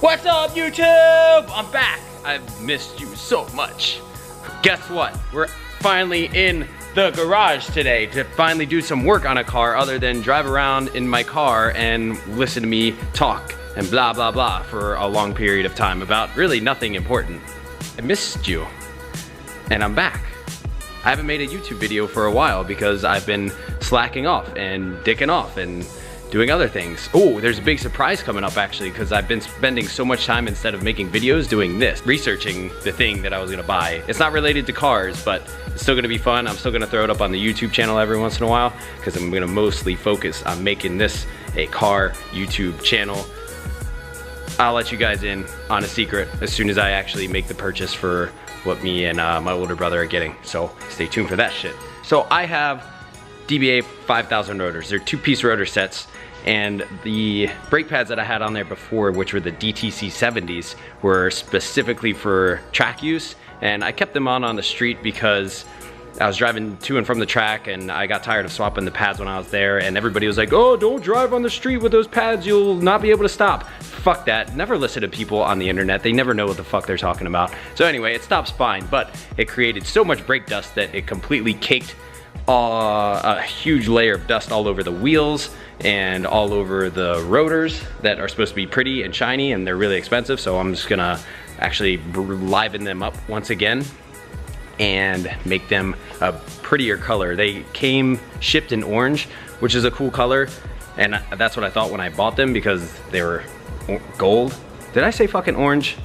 What's up, YouTube? I'm back. I've missed you so much. Guess what? We're finally in the garage today to finally do some work on a car other than drive around in my car and listen to me talk and blah blah blah for a long period of time about really nothing important. I missed you and I'm back. I haven't made a YouTube video for a while because I've been slacking off and dicking off and doing other things. Oh, there's a big surprise coming up actually, because I've been spending so much time instead of making videos doing this, researching the thing that I was gonna buy. It's not related to cars, but it's still gonna be fun. I'm still gonna throw it up on the YouTube channel every once in a while because I'm gonna mostly focus on making this a car YouTube channel. I'll let you guys in on a secret as soon as I actually make the purchase for what me and my older brother are getting. So stay tuned for that shit. So I have DBA 5000 rotors. They're 2-piece rotor sets, and the brake pads that I had on there before, which were the DTC 70s, were specifically for track use, and I kept them on the street because I was driving to and from the track and I got tired of swapping the pads when I was there, and everybody was like, oh, don't drive on the street with those pads, you'll not be able to stop. Fuck that. Never listen to people on the internet. They never know what the fuck they're talking about. So anyway, it stops fine, but it created so much brake dust that it completely caked a huge layer of dust all over the wheels and all over the rotors that are supposed to be pretty and shiny, and they're really expensive. So I'm just gonna actually liven them up once again and make them a prettier color. They came shipped in orange, which is a cool color, and that's what I thought when I bought them because they were gold. Did I say fucking orange?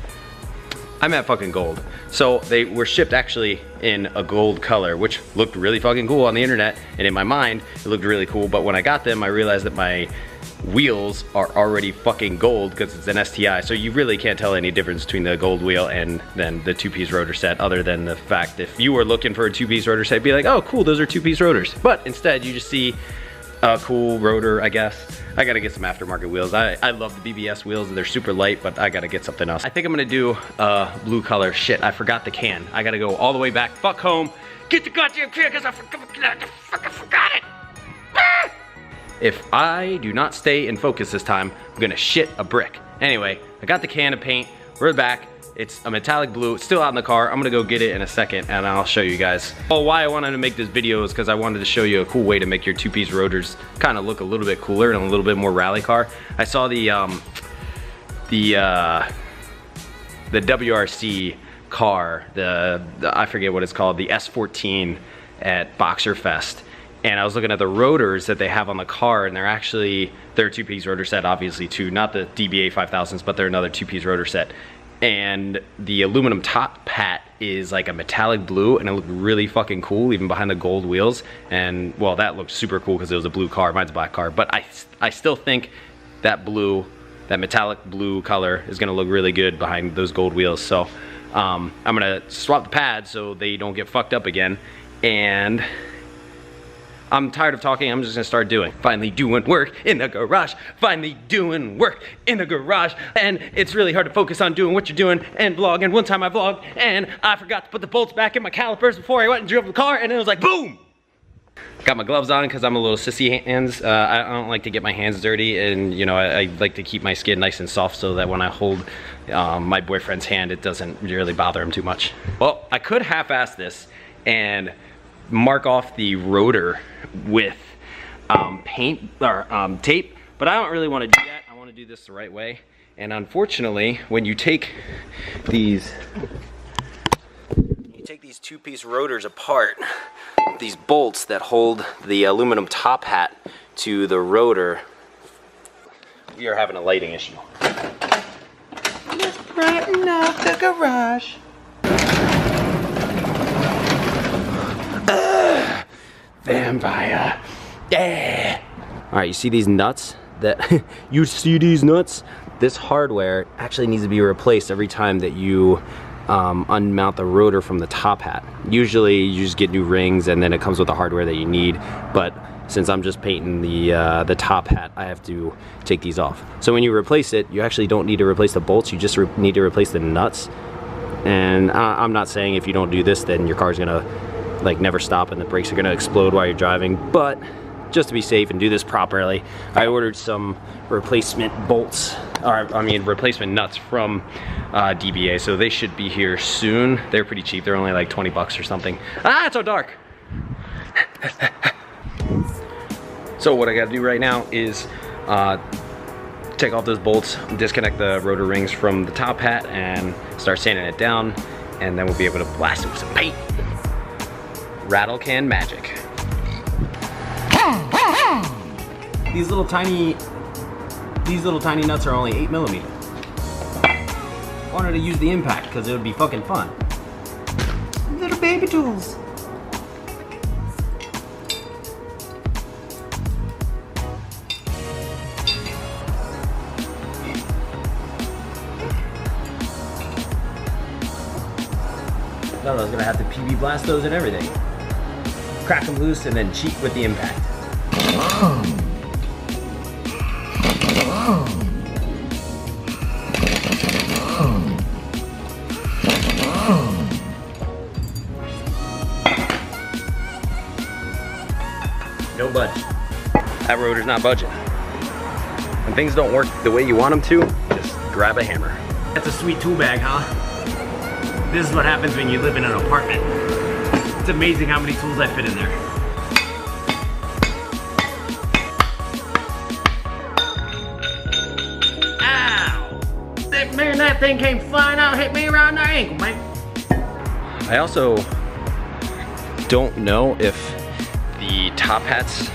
I meant fucking gold. So they were shipped actually in a gold color, which looked really fucking cool on the internet, and in my mind it looked really cool, but when I got them I realized that my wheels are already fucking gold because it's an STi, so you really can't tell any difference between the gold wheel and then the 2-piece rotor set, other than the fact if you were looking for a 2-piece rotor set, be like, oh cool, those are 2-piece rotors. But instead you just see a cool rotor, I guess. I gotta get some aftermarket wheels. I love the BBS wheels, they're super light, but I gotta get something else. I think I'm gonna do blue color. Shit, I forgot the can. I gotta go all the way back, fuck home, get the goddamn can because I fucking forgot it. Ah! If I do not stay in focus this time, I'm gonna shit a brick. Anyway, I got the can of paint, we're back. It's a metallic blue, it's still out in the car. I'm gonna go get it in a second and I'll show you guys. Well, why I wanted to make this video is because I wanted to show you a cool way to make your 2-piece rotors kind of look a little bit cooler and a little bit more rally car. I saw the WRC car, I forget what it's called, the S14 at Boxer Fest. And I was looking at the rotors that they have on the car, and they're a 2-piece rotor set, obviously too, not the DBA 5000s, but they're another 2-piece rotor set. And the aluminum top hat is like a metallic blue, and it looked really fucking cool even behind the gold wheels. And well, that looked super cool because it was a blue car, mine's a black car, but I still think that blue, that metallic blue color is gonna look really good behind those gold wheels. So I'm gonna swap the pads so they don't get fucked up again, and I'm tired of talking, I'm just gonna start doing. Finally doing work in the garage, finally doing work in the garage. And it's really hard to focus on doing what you're doing and vlog. And one time I vlogged and I forgot to put the bolts back in my calipers before I went and drove the car, and it was like boom! Got my gloves on because I'm a little sissy hands. I don't like to get my hands dirty, and you know, I like to keep my skin nice and soft so that when I hold my boyfriend's hand, it doesn't really bother him too much. Well, I could half-ass this and mark off the rotor with paint or tape, but I don't really want to do that. I want to do this the right way. And unfortunately, when you take these 2-piece rotors apart, these bolts that hold the aluminum top hat to the rotor, we are having a lighting issue. Let's brighten up the garage. Vampire. Yeah. All right, you see these nuts? You see these nuts? This hardware actually needs to be replaced every time that you unmount the rotor from the top hat. Usually you just get new rings and then it comes with the hardware that you need, but since I'm just painting the top hat, I have to take these off. So when you replace it, you actually don't need to replace the bolts, you just need to replace the nuts. And I'm not saying if you don't do this then your car's gonna like never stop and the brakes are gonna explode while you're driving, but just to be safe and do this properly, I ordered some replacement bolts or I mean replacement nuts from DBA, so they should be here soon. They're pretty cheap. They're only like 20 bucks or something. Ah, it's so dark. So what I gotta do right now is take off those bolts, disconnect the rotor rings from the top hat, and start sanding it down, and then we'll be able to blast it with some paint. Rattle can magic. These little tiny nuts are only 8mm. I wanted to use the impact because it would be fucking fun. Little baby tools. I thought I was gonna have to PB blast those and everything. Crack them loose and then cheat with the impact. No budge. That rotor's not budging. When things don't work the way you want them to, just grab a hammer. That's a sweet tool bag, huh? This is what happens when you live in an apartment. It's amazing how many tools I fit in there. Ow! Man, that thing came flying out, hit me around the ankle, man. I also don't know if the top hats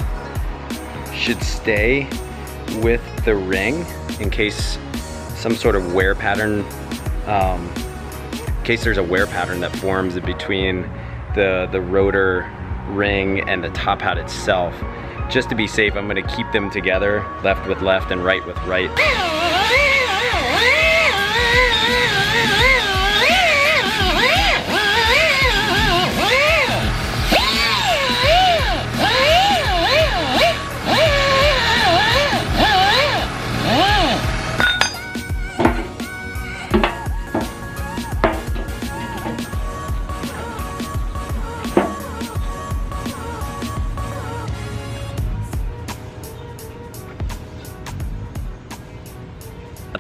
should stay with the ring in case some sort of wear pattern, in case there's a wear pattern that forms between the rotor ring and the top hat itself. Just to be safe, I'm gonna keep them together, left with left and right with right.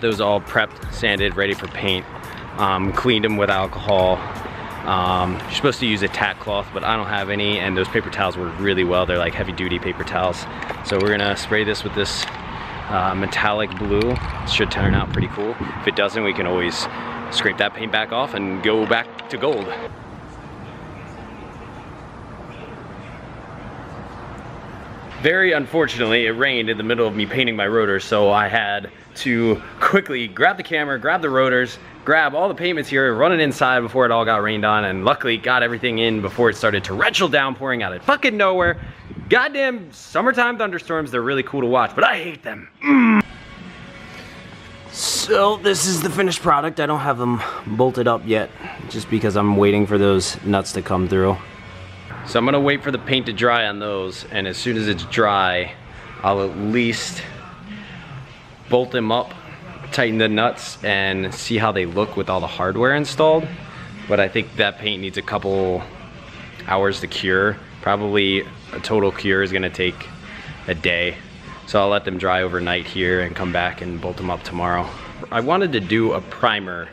Those all prepped, sanded, ready for paint. Cleaned them with alcohol. You're supposed to use a tack cloth, but I don't have any, and those paper towels work really well. They're like heavy duty paper towels. So we're gonna spray this with this metallic blue. It should turn out pretty cool. If it doesn't, we can always scrape that paint back off and go back to gold. Very unfortunately, it rained in the middle of me painting my rotors, so I had to quickly grab the camera, grab the rotors, grab all the paint material, run it inside before it all got rained on, and luckily got everything in before it started torrential downpouring out of fucking nowhere. Goddamn summertime thunderstorms, they're really cool to watch, but I hate them. So this is the finished product. I don't have them bolted up yet, just because I'm waiting for those nuts to come through. So I'm gonna wait for the paint to dry on those, and as soon as it's dry, I'll at least bolt them up, tighten the nuts, and see how they look with all the hardware installed. But I think that paint needs a couple hours to cure. Probably a total cure is gonna take a day. So I'll let them dry overnight here and come back and bolt them up tomorrow. I wanted to do a primer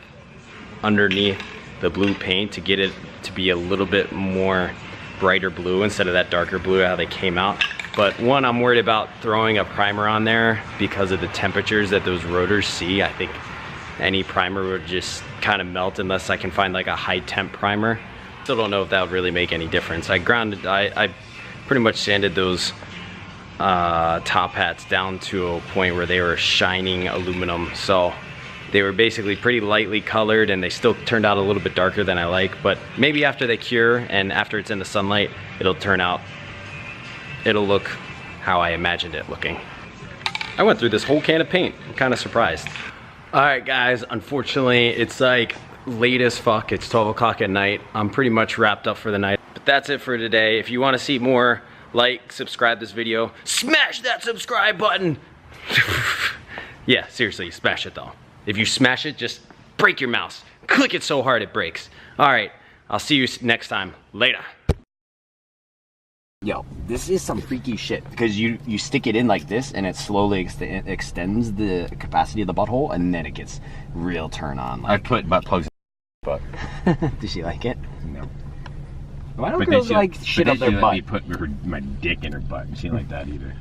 underneath the blue paint to get it to be a little bit more brighter blue instead of that darker blue how they came out. But one, I'm worried about throwing a primer on there because of the temperatures that those rotors see. I think any primer would just kind of melt unless I can find like a high temp primer. Still don't know if that would really make any difference. I pretty much sanded those top hats down to a point where they were shining aluminum. So they were basically pretty lightly colored, and they still turned out a little bit darker than I like, but maybe after they cure and after it's in the sunlight, it'll look how I imagined it looking. I went through this whole can of paint. I'm kind of surprised. All right, guys, unfortunately, it's like late as fuck. It's 12 o'clock at night. I'm pretty much wrapped up for the night, but that's it for today. If you want to see more, like, subscribe this video, smash that subscribe button. Yeah, seriously, smash it though. If you smash it, just break your mouse. Click it so hard it breaks. All right, I'll see you next time. Later. Yo, this is some freaky shit because you stick it in like this and it slowly extends the capacity of the butthole and then it gets real turn on. Like, I put butt plugs in butt. Does she like it? No. Why don't girls like shit up their butt? Let me put my dick in her butt. She didn't like that either.